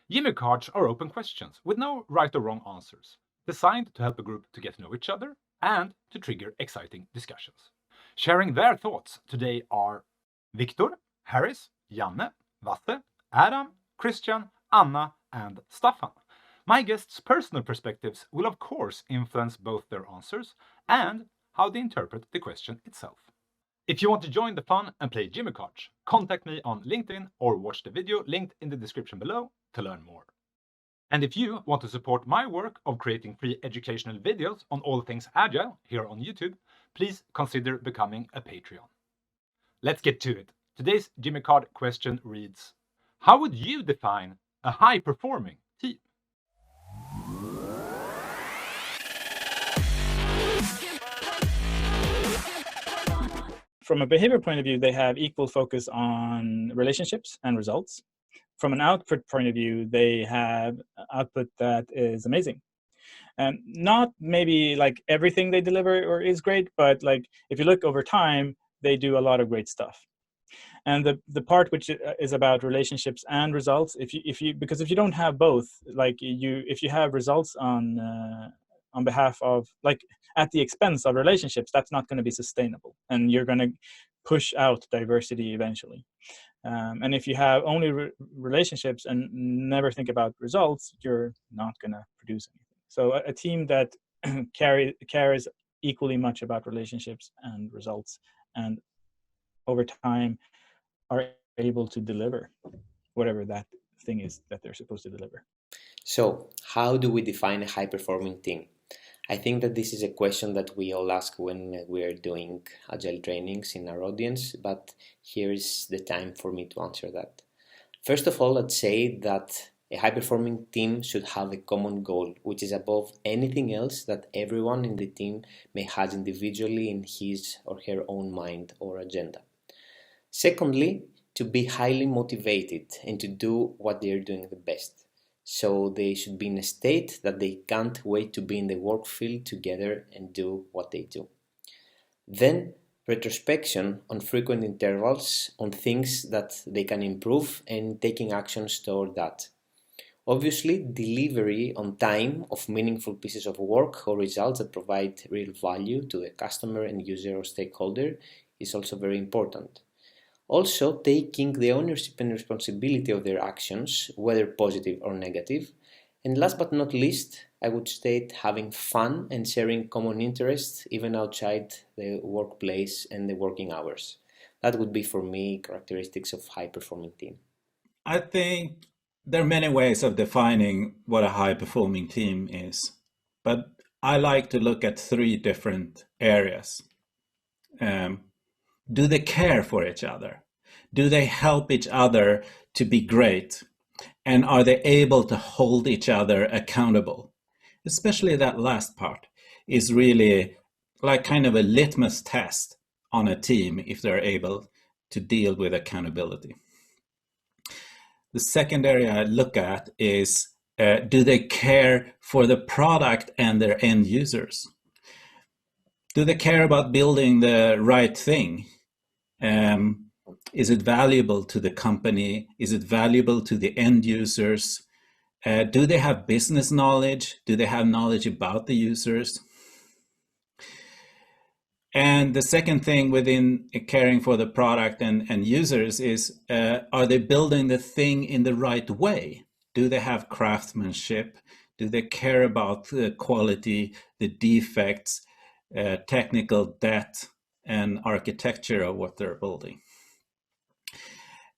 Jimmy cards are open questions with no right or wrong answers, designed to help a group to get to know each other and to trigger exciting discussions. Sharing their thoughts today are Viktor, Harris, Janne, Wasse, Adam, Christian, Anna, and Staffan. My guests' personal perspectives will of course influence both their answers and how they interpret the question itself. If you want to join the fun and play Jimmy cards, contact me on LinkedIn or watch the video linked in the description below to learn more. And if you want to support my work of creating free educational videos on all things Agile here on YouTube, please consider becoming a Patreon. Let's get to it. Today's Jimmy card question reads, how would you define a high-performing team? From a behavior point of view, they have equal focus on relationships and results. From an output point of view, they have output that is amazing. And not maybe like everything they deliver or is great, but like if you look over time, they do a lot of great stuff. And the part which is about relationships and results, if you don't have both, like if you have results on behalf of, like, at the expense of relationships, that's not going to be sustainable, and you're going to push out diversity eventually. And if you have only relationships and never think about results, you're not going to produce anything. So a team that cares equally much about relationships and results, and over time are able to deliver whatever that thing is that they're supposed to deliver. So, how do we define a high-performing team? I think that this is a question that we all ask when we are doing Agile trainings in our audience, but here is the time for me to answer that. First of all, I'd say that a high-performing team should have a common goal, which is above anything else that everyone in the team may have individually in his or her own mind or agenda. Secondly, to be highly motivated and to do what they are doing the best. So they should be in a state that they can't wait to be in the work field together and do what they do. Then, retrospection on frequent intervals on things that they can improve and taking actions toward that. Obviously, delivery on time of meaningful pieces of work or results that provide real value to the customer and user or stakeholder is also very important. Also, taking the ownership and responsibility of their actions, whether positive or negative. And last but not least, I would state having fun and sharing common interests even outside the workplace and the working hours. That would be for me characteristics of high-performing team. I think there are many ways of defining what a high-performing team is, but I like to look at three different areas. Do they care for each other? Do they help each other to be great? And are they able to hold each other accountable? Especially that last part is really like kind of a litmus test on a team if they're able to deal with accountability. The second area I look at is, do they care for the product and their end users? Do they care about building the right thing? Is it valuable to the company? Is it valuable to the end users? Do they have business knowledge? Do they have knowledge about the users? And the second thing within caring for the product and users is, are they building the thing in the right way? Do they have craftsmanship? Do they care about the quality, the defects, technical depth, and architecture of what they're building?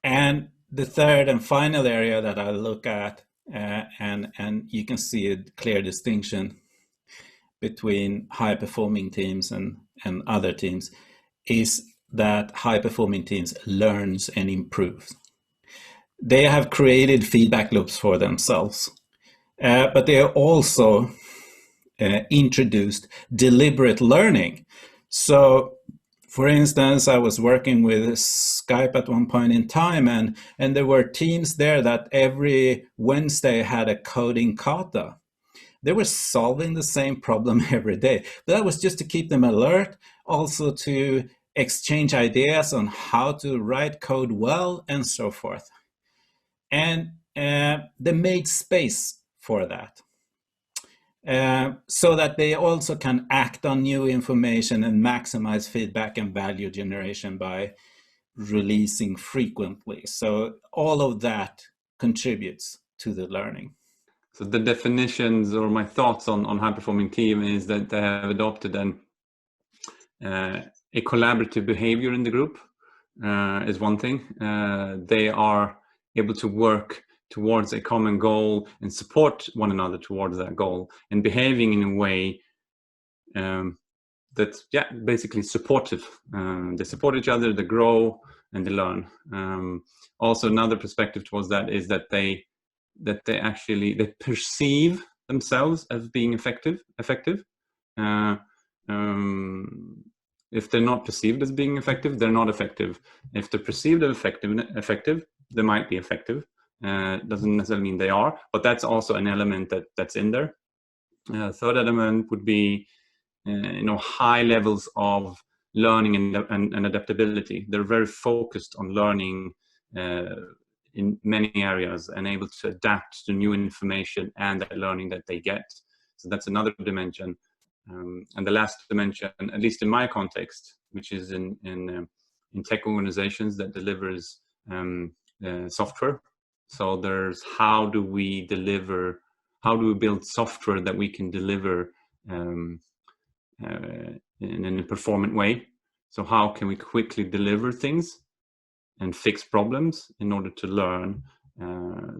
And the third and final area that I look at, and you can see a clear distinction between high-performing teams and other teams, is that high-performing teams learns and improves. They have created feedback loops for themselves, but they are also introduced deliberate learning. So, for instance, I was working with Skype at one point in time, and there were teams there that every Wednesday had a coding kata. They were solving the same problem every day. But that was just to keep them alert, also to exchange ideas on how to write code well, and so forth. And they made space for that. So that they also can act on new information and maximize feedback and value generation by releasing frequently. So all of that contributes to the learning. So the definitions or my thoughts on high-performing team is that they have adopted a collaborative behavior in the group is one thing. They are able to work towards a common goal and support one another towards that goal, and behaving in a way that's basically supportive. They support each other, they grow, and they learn. Also, another perspective towards that is that they perceive themselves as being effective. If they're not perceived as being effective, they're not effective. If they're perceived as effective, they might be effective. Doesn't necessarily mean they are, but that's also an element that's in there. Third element would be high levels of learning and adaptability. They're very focused on learning in many areas and able to adapt to new information and that learning that they get. So that's another dimension. And the last dimension, at least in my context, which is in tech organizations that delivers software. So there's how do we build software that we can deliver in a performant way? So how can we quickly deliver things and fix problems in order to learn?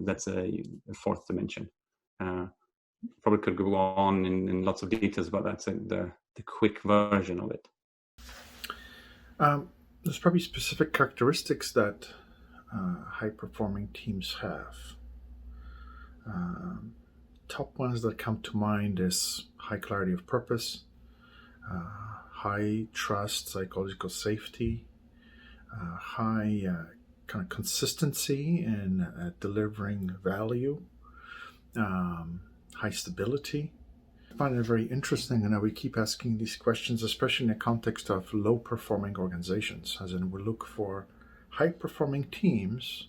That's a fourth dimension. Probably could go on in lots of details, but that's the quick version of it. There's probably specific characteristics that high-performing teams have. Top ones that come to mind is high clarity of purpose, high trust, psychological safety, high kind of consistency in delivering value, high stability. I find it very interesting, and we keep asking these questions, especially in the context of low-performing organizations, as in we look for high-performing teams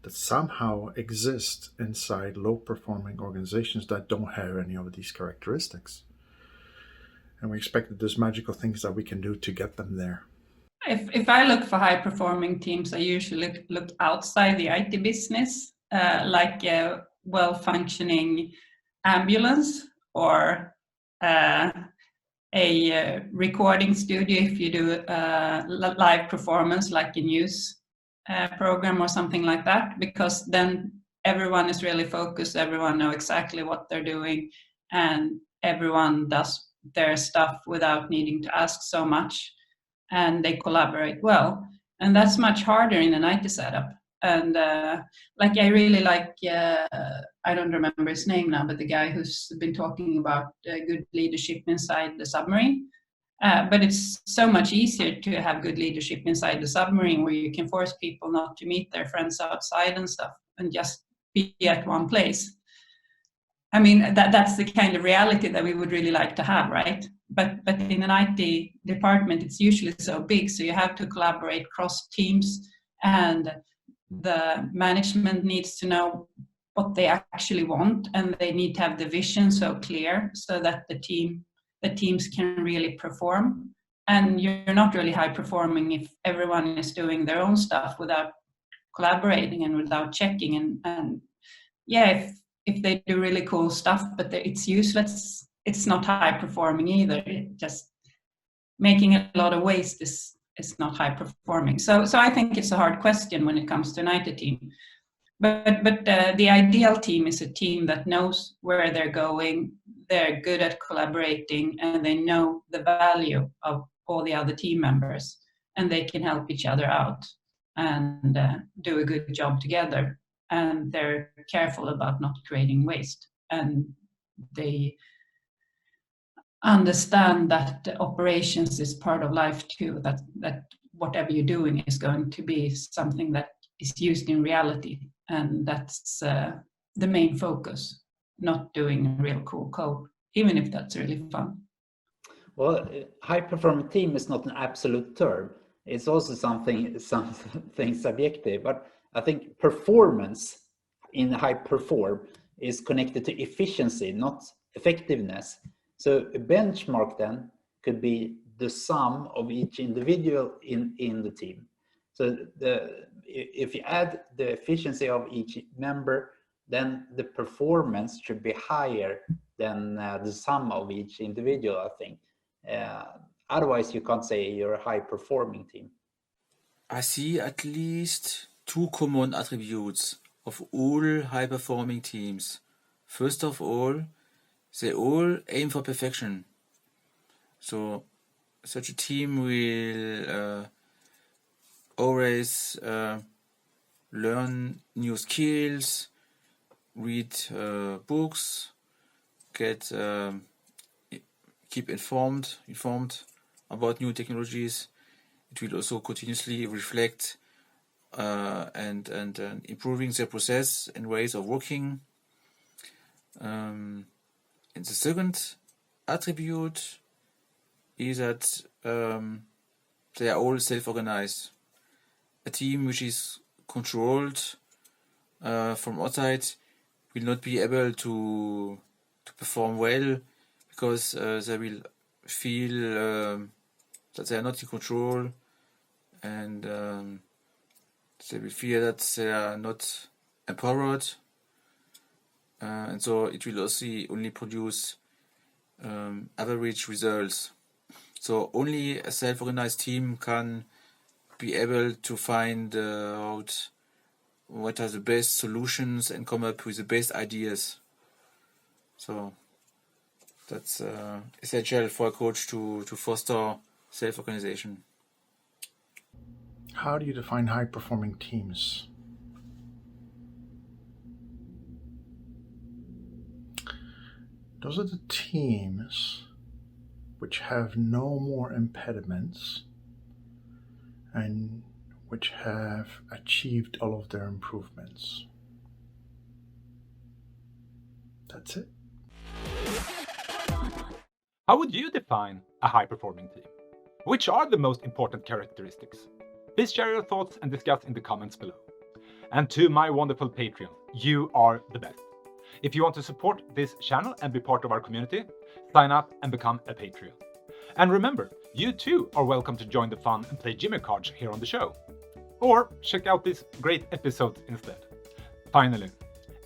that somehow exist inside low-performing organizations that don't have any of these characteristics. And we expect that there's magical things that we can do to get them there. If I look for high-performing teams, I usually look outside the IT business, like a well-functioning ambulance or a recording studio if you do live performance like a news program or something like that, because then everyone is really focused, everyone knows exactly what they're doing, and everyone does their stuff without needing to ask so much, and they collaborate well. And that's much harder in an IT setup. And I really like, I don't remember his name now, but the guy who's been talking about good leadership inside the submarine. But it's so much easier to have good leadership inside the submarine, where you can force people not to meet their friends outside and stuff and just be at one place. I mean, that's the kind of reality that we would really like to have, right? But in an IT department, it's usually so big, so you have to collaborate cross teams, and the management needs to know what they actually want, and they need to have the vision so clear so that the teams can really perform. And you're not really high performing if everyone is doing their own stuff without collaborating and without checking. And if they do really cool stuff, but it's useless, it's not high performing either. Just making a lot of waste is not high performing. So I think it's a hard question when it comes to an IT team. But the ideal team is a team that knows where they're going, they're good at collaborating, and they know the value of all the other team members, and they can help each other out and do a good job together. And they're careful about not creating waste, and they understand that operations is part of life too, that whatever you're doing is going to be something that is used in reality, and that's the main focus, not doing real cool code, even if that's really fun. Well, high-performing team is not an absolute term. It's also something subjective, but I think performance in high perform is connected to efficiency, not effectiveness. So a benchmark then could be the sum of each individual in the team. So if you add the efficiency of each member, then the performance should be higher than the sum of each individual, I think. Otherwise, you can't say you're a high-performing team. I see at least two common attributes of all high-performing teams. First of all, they all aim for perfection. So such a team will always learn new skills, read books, keep informed about new technologies. It will also continuously reflect and improving their process and ways of working. And the second attribute is that they are all self-organized. A team which is controlled from outside will not be able to perform well because they will feel that they are not in control, and they will feel that they are not empowered, and so it will also only produce average results. So only a self-organized team can be able to find out what are the best solutions and come up with the best ideas. So that's essential for a coach to foster self-organization. How do you define high-performing teams? Those are the teams which have no more impediments and which have achieved all of their improvements. That's it. How would you define a high-performing team? Which are the most important characteristics? Please share your thoughts and discuss in the comments below. And to my wonderful Patreon, you are the best. If you want to support this channel and be part of our community, sign up and become a Patreon. And remember, you too are welcome to join the fun and play Jimmy cards here on the show. Or check out these great episodes instead. Finally,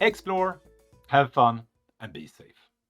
explore, have fun, and be safe.